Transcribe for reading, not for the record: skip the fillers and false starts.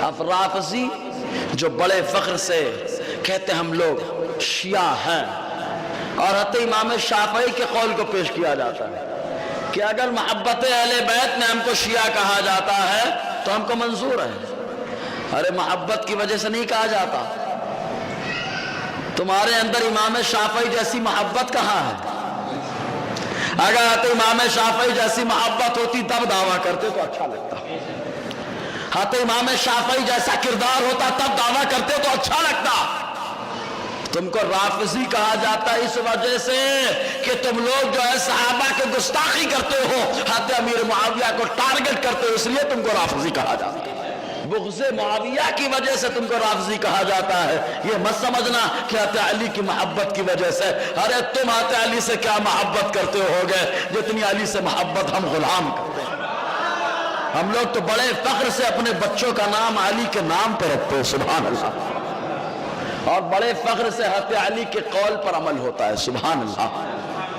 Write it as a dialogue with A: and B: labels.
A: اب رافضی جو بڑے فخر سے کہتے ہم لوگ شیعہ ہیں، اور حتی امام شافعی کے قول کو پیش کیا جاتا ہے کہ اگر محبت اہل بیت میں ہم کو شیعہ کہا جاتا ہے تو ہم کو منظور ہے۔ ارے محبت کی وجہ سے نہیں کہا جاتا، تمہارے اندر امام شافعی جیسی محبت کہاں ہے؟ اگر امام شافعی جیسی محبت ہوتی تب دعویٰ کرتے تو اچھا لگتا، امام شافعی جیسا کردار ہوتا تب دعویٰ کرتے تو اچھا لگتا۔ تم کو رافضی کہا جاتا ہے اس وجہ سے کہ تم لوگ جو ہے صحابہ کے گستاخی کرتے ہو، حضرت امیر معاویہ کو ٹارگٹ کرتے ہو، اس لیے تم کو رافضی کہا جاتا ہے۔ بغض معاویہ کی وجہ سے تم کو رافضی کہا جاتا ہے، یہ مت سمجھنا کہ حضرت علی کی محبت کی وجہ سے۔ ارے تم حضرت علی سے کیا محبت کرتے ہو گے جتنی علی سے محبت ہم غلام کرتے ہیں؟ ہم لوگ تو بڑے فخر سے اپنے بچوں کا نام علی کے نام پر رکھتے ہیں، سبحان اللہ، اور بڑے فخر سے حضرت علی کے قول پر عمل ہوتا ہے، سبحان اللہ۔